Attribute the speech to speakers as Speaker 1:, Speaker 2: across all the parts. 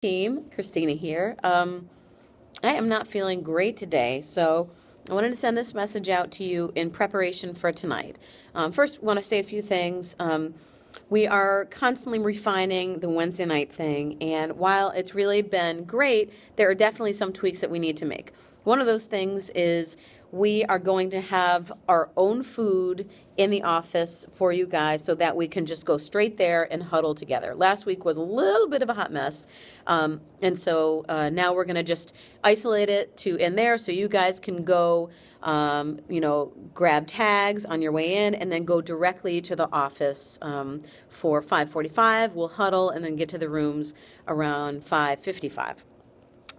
Speaker 1: Team, Christina here. I am not feeling great today, so I wanted to send this message out to you in preparation for tonight. First, want to say a few things. We are constantly refining the Wednesday night thing, and while it's really been great, there are definitely some tweaks that we need to make. One of those things is we are going to have our own food in the office for you guys so that we can just go straight there and huddle together. Last week was a little bit of a hot mess. And so now we're going to just isolate it to in there so you guys can go, grab tags on your way in and then go directly to the office for 5:45. We'll huddle and then get to the rooms around 5:55.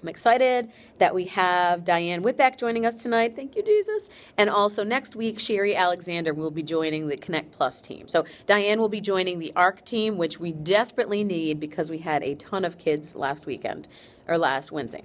Speaker 1: I'm excited that we have Diane Whitbeck joining us tonight. Thank you, Jesus. And also next week, Sherry Alexander will be joining the Connect Plus team. So Diane will be joining the ARC team, which we desperately need because we had a ton of kids last Wednesday.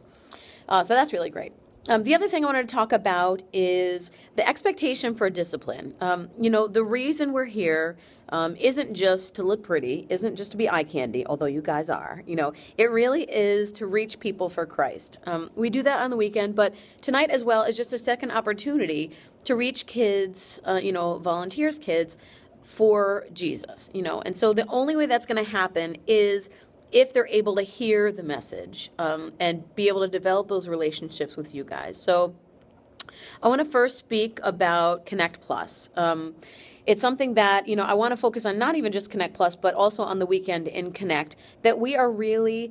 Speaker 1: So that's really great. The other thing I wanted to talk about is the expectation for discipline. The reason we're here isn't just to look pretty, isn't just to be eye candy, although you guys are. It really is to reach people for Christ. We do that on the weekend, but tonight as well is just a second opportunity to reach kids, volunteers' kids for Jesus. And so the only way that's going to happen is if they're able to hear the message and be able to develop those relationships with you guys. So I want to first speak about Connect Plus. It's something that, I want to focus on not even just Connect Plus, but also on the weekend in Connect, that we are really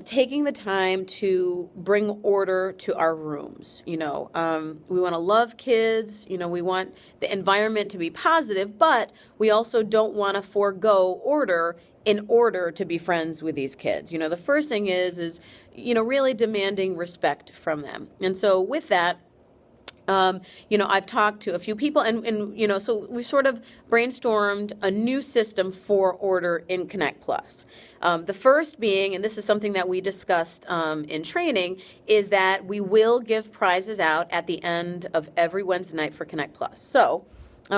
Speaker 1: taking the time to bring order to our rooms. We want to love kids, we want the environment to be positive, but we also don't want to forego order in order to be friends with these kids. The first thing is really demanding respect from them. And so with that, I've talked to a few people and so we sort of brainstormed a new system for order in Connect Plus. The first being, and this is something that we discussed in training, is that we will give prizes out at the end of every Wednesday night for Connect Plus. So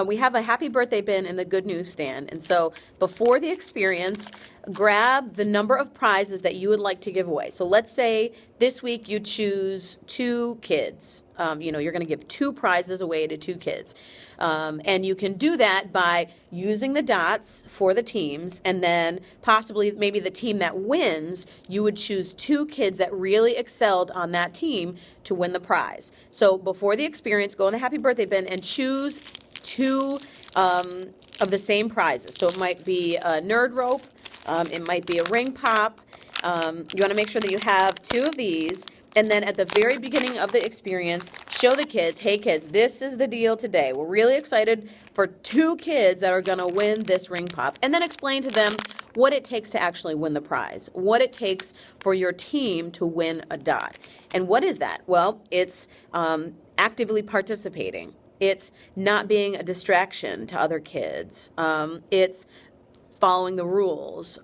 Speaker 1: we have a happy birthday bin in the good news stand. And so before the experience, grab the number of prizes that you would like to give away. So let's say this week you choose 2 kids. You're going to give 2 prizes away to 2 kids. And you can do that by using the dots for the teams, and then possibly maybe the team that wins, you would choose 2 kids that really excelled on that team to win the prize. So before the experience, go in the happy birthday bin and choose 2 of the same prizes. So it might be a nerd rope, it might be a ring pop. You want to make sure that you have 2 of these, and then at the very beginning of the experience, show the kids, hey kids, this is the deal today. We're really excited for 2 kids that are going to win this ring pop, and then explain to them what it takes to actually win the prize, what it takes for your team to win a dot. And what is that? Well, it's actively participating. It's not being a distraction to other kids. It's following the rules,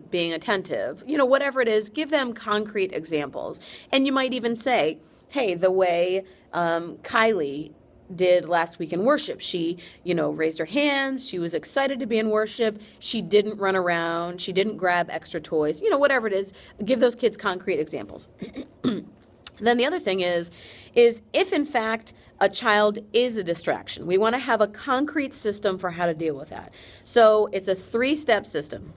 Speaker 1: being attentive, whatever it is, give them concrete examples. And you might even say, hey, the way Kylie did last week in worship, she, raised her hands, she was excited to be in worship, she didn't run around, she didn't grab extra toys, whatever it is, give those kids concrete examples. Then the other thing is if in fact a child is a distraction, we want to have a concrete system for how to deal with that. So it's a 3-step system.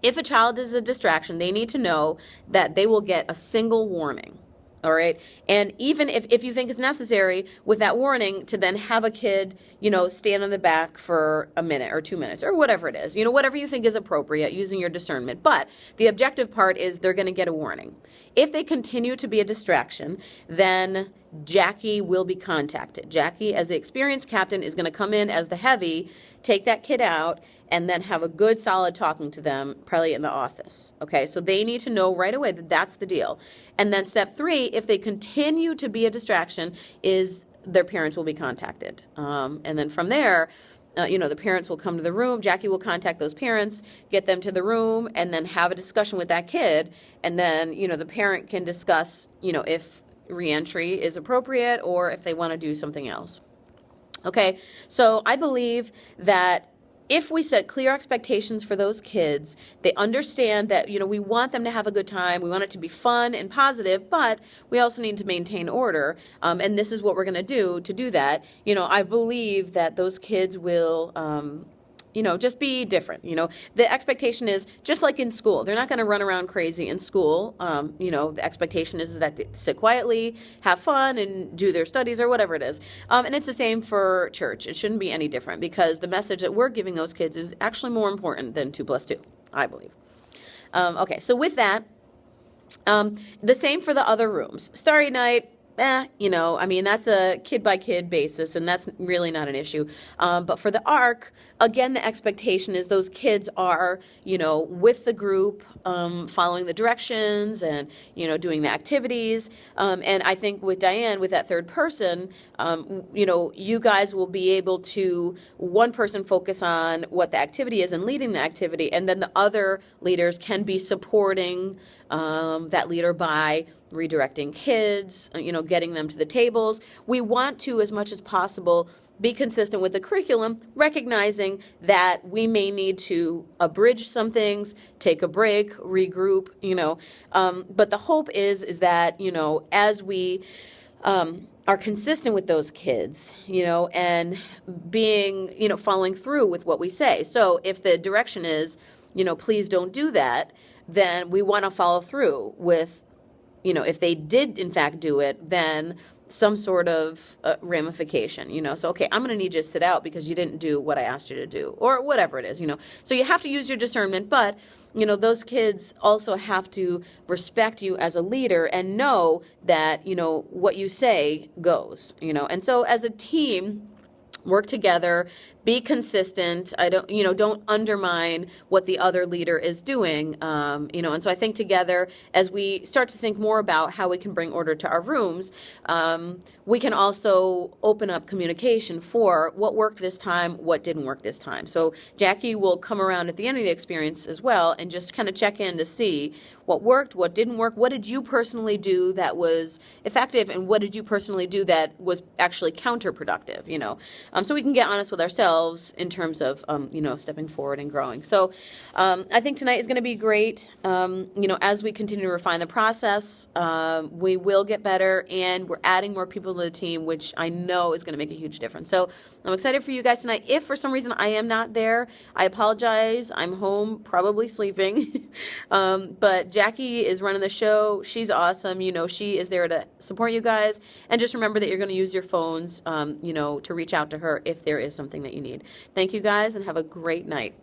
Speaker 1: If a child is a distraction, they need to know that they will get a single warning. All right. And even if you think it's necessary with that warning to then have a kid, stand on the back for a minute or 2 minutes or whatever it is, whatever you think is appropriate using your discernment. But the objective part is they're going to get a warning. If they continue to be a distraction, then Jackie will be contacted. Jackie, as the experienced captain, is going to come in as the heavy, take that kid out, and then have a good solid talking to them, probably in the office. Okay, so they need to know right away that that's the deal. And then step 3, if they continue to be a distraction, is their parents will be contacted. And then from there, the parents will come to the room. Jackie will contact those parents, get them to the room, and then have a discussion with that kid. And then, the parent can discuss, if reentry is appropriate or if they want to do something else. Okay, so I believe that if we set clear expectations for those kids, they understand that, we want them to have a good time. We want it to be fun and positive, but we also need to maintain order. And this is what we're going to do to do that. I believe that those kids will, just be different. The expectation is just like in school. They're not going to run around crazy in school. The expectation is that they sit quietly, have fun, and do their studies or whatever it is. And it's the same for church. It shouldn't be any different because the message that we're giving those kids is actually more important than 2 + 2, I believe. Okay, so with that, the same for the other rooms. Starry night, that's a kid-by-kid basis, and that's really not an issue. But for the ARC, again, the expectation is those kids are, with the group, following the directions and, doing the activities. And I think with Diane, with that third person, you guys will be able to, one person focus on what the activity is and leading the activity, and then the other leaders can be supporting that leader by redirecting kids, getting them to the tables. We want to, as much as possible, be consistent with the curriculum, recognizing that we may need to abridge some things, take a break, regroup, but the hope is that, as we are consistent with those kids, and being, following through with what we say. So if the direction is, please don't do that, then we want to follow through with, if they did in fact do it, then some sort of ramification, So, okay, I'm going to need you to sit out because you didn't do what I asked you to do, or whatever it is, So you have to use your discernment, but, those kids also have to respect you as a leader and know that, what you say goes, And so as a team, work together, be consistent. Don't undermine what the other leader is doing. And so I think together, as we start to think more about how we can bring order to our rooms, we can also open up communication for what worked this time, what didn't work this time. So Jackie will come around at the end of the experience as well and just kind of check in to see what worked, what didn't work, what did you personally do that was effective, and what did you personally do that was actually counterproductive, So we can get honest with ourselves in terms of, stepping forward and growing. So I think tonight is going to be great. As we continue to refine the process, we will get better, and we're adding more people to the team, which I know is going to make a huge difference. So I'm excited for you guys tonight. If for some reason I am not there, I apologize. I'm home, probably sleeping. But Jackie is running the show. She's awesome. She is there to support you guys. And just remember that you're going to use your phones, to reach out to her if there is something that you need. Thank you guys, and have a great night.